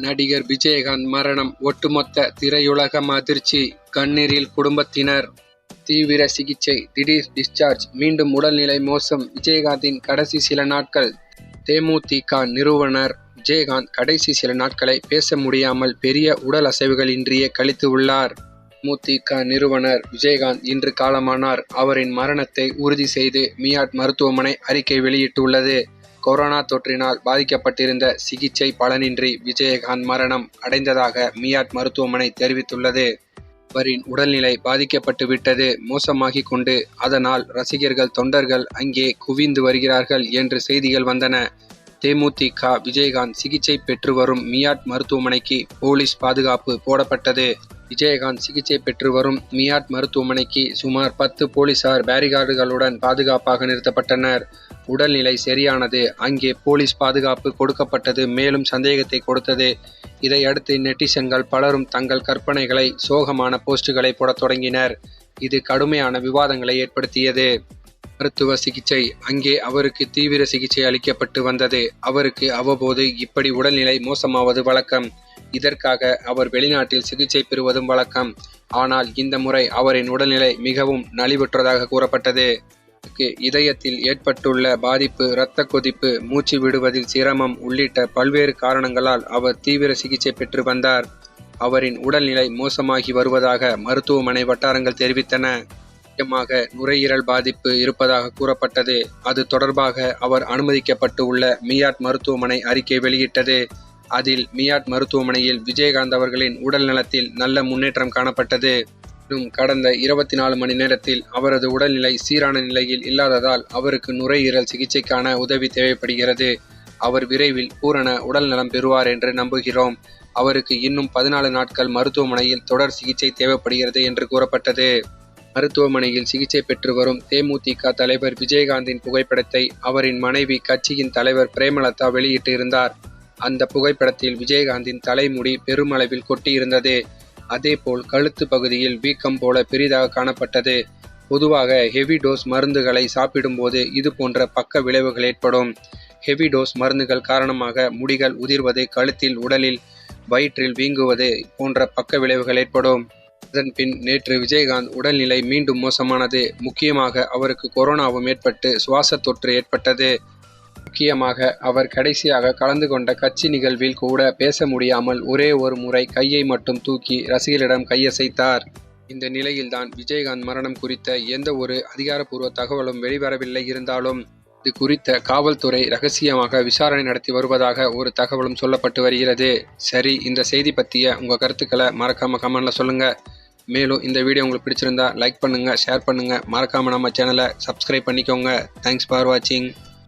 நடிகர் விஜயகாந்த் மரணம் ஒட்டுமொத்த திரையுலகம் அதிர்ச்சி. கண்ணீரில் குடும்பத்தினர். தீவிர சிகிச்சை, திடீர் டிஸ்சார்ஜ், மீண்டும் உடல்நிலை மோசம். விஜயகாந்தின் கடைசி சில நாட்கள். தேமுதிக நிறுவனர் விஜயகாந்த் கடைசி சில நாட்களை பேச முடியாமல் பெரிய உடல் அசைவுகள் இன்றியே கழித்து உள்ளார். தேமுதிக நிறுவனர் விஜயகாந்த் இன்று காலமானார். அவரின் மரணத்தை உறுதி செய்து மியாட் மருத்துவமனை அறிக்கை வெளியிட்டுள்ளது. கொரோனா தொற்றினால் பாதிக்கப்பட்டிருந்த சிகிச்சை பலனின்றி விஜயகாந்த் மரணம் அடைந்ததாக மியாட் மருத்துவமனை தெரிவித்துள்ளது. அவரின் உடல்நிலை பாதிக்கப்பட்டு விட்டது, மோசமாகி கொண்டு, அதனால் ரசிகர்கள் தொண்டர்கள் அங்கே குவிந்து வருகிறார்கள் என்று செய்திகள் வந்தன. தேமுதிக விஜயகாந்த் சிகிச்சை பெற்று வரும் மியாட் மருத்துவமனைக்கு போலீஸ் பாதுகாப்பு போடப்பட்டது. விஜயகாந்த் சிகிச்சை பெற்று வரும் மியாட் மருத்துவமனைக்கு சுமார் 10 போலீசார் பேரிகார்டுகளுடன் பாதுகாப்பாக நிறுத்தப்பட்டனர். உடல்நிலை சரியானது. அங்கே போலீஸ் பாதுகாப்பு கொடுக்கப்பட்டது மேலும் சந்தேகத்தை கொடுத்தது. இதையடுத்து நெட்டிசன்கள் பலரும் தங்கள் கற்பனைகளை சோகமான போஸ்டுகளை போடத் தொடங்கினர். இது கடுமையான விவாதங்களை ஏற்படுத்தியது. மருத்துவ சிகிச்சை. அங்கே அவருக்கு தீவிர சிகிச்சை அளிக்கப்பட்டு வந்தது. அவருக்கு அவ்வப்போது இப்படி உடல்நிலை மோசமாவது வழக்கம். இதற்காக அவர் வெளிநாட்டில் சிகிச்சை பெறுவதும் வழக்கம். ஆனால் இந்த முறை அவரின் உடல்நிலை மிகவும் நலிவுற்றதாக கூறப்பட்டது. இதயத்தில் ஏற்பட்டுள்ள பாதிப்பு, இரத்த கொதிப்பு, மூச்சு விடுவதில் சிரமம் உள்ளிட்ட பல்வேறு காரணங்களால் அவர் தீவிர சிகிச்சை பெற்று வந்தார். அவரின் உடல்நிலை மோசமாகி வருவதாக மருத்துவமனை வட்டாரங்கள் தெரிவித்தன. முக்கியமாக நுரையீரல் பாதிப்பு இருப்பதாக கூறப்பட்டது. அது தொடர்பாக அவர் அனுமதிக்கப்பட்டு உள்ள மியாட் மருத்துவமனை அறிக்கை வெளியிட்டது. அதில் மியாட் மருத்துவமனையில் விஜயகாந்த் அவர்களின் உடல் நலத்தில் நல்ல முன்னேற்றம் காணப்பட்டது. கடந்த 24 மணி நேரத்தில் அவரது உடல்நிலை சீரான நிலையில் இல்லாததால் அவருக்கு நுரையீரல் சிகிச்சைக்கான உதவி தேவைப்படுகிறது. அவர் விரைவில் பூரண உடல் நலம் பெறுவார் என்று நம்புகிறோம். அவருக்கு இன்னும் 14 நாட்கள் மருத்துவமனையில் தொடர் சிகிச்சை தேவைப்படுகிறது என்று கூறப்பட்டது. மருத்துவமனையில் சிகிச்சை பெற்று வரும் தேமுதிக தலைவர் விஜயகாந்தின் புகைப்படத்தை அவரின் மனைவி கட்சியின் தலைவர் பிரேமலதா வெளியிட்டு இருந்தார். அந்த புகைப்படத்தில் விஜயகாந்தின் தலைமுடி பெருமளவில் கொட்டியிருந்தது. அதேபோல் கழுத்து பகுதியில் வீக்கம் போல பெரிதாக காணப்பட்டது. பொதுவாக ஹெவி டோஸ் மருந்துகளை சாப்பிடும்போது இது போன்ற பக்க விளைவுகள் ஏற்படும். ஹெவி டோஸ் மருந்துகள் காரணமாக முடிகள் உதிர்வது, கழுத்தில், உடலில், வயிற்றில் வீங்குவது போன்ற பக்க விளைவுகள் ஏற்படும். அதன் பின் நேற்று விஜயகாந்த் உடல்நிலை மீண்டும் மோசமானது. முக்கியமாக அவருக்கு கொரோனாவும் ஏற்பட்டு சுவாச தொற்று ஏற்பட்டது. முக்கியமாக அவர் கடைசியாக கலந்து கொண்ட கட்சி நிகழ்வில் கூட பேச முடியாமல் ஒரே ஒரு முறை கையை மட்டும் தூக்கி ரசிகர்களிடம் கையசைத்தார். இந்த நிலையில்தான் விஜயகாந்த் மரணம் குறித்த எந்த ஒரு அதிகாரப்பூர்வ தகவலும் வெளிவரவில்லை. இருந்தாலும் இது குறித்த காவல்துறை ரகசியமாக விசாரணை நடத்தி வருவதாக ஒரு தகவலும் சொல்லப்பட்டு வருகிறது. சரி, இந்த செய்தி பற்றிய உங்கள் கருத்துக்களை மறக்காம கமெண்ட்ல சொல்லுங்க. மேலும் இந்த வீடியோ உங்களுக்கு பிடிச்சிருந்தா லைக் பண்ணுங்க, ஷேர் பண்ணுங்க, மறக்காம நம்ம சேனலை சப்ஸ்கிரைப் பண்ணிக்கோங்க. தேங்க்ஸ் ஃபார் வாட்சிங்.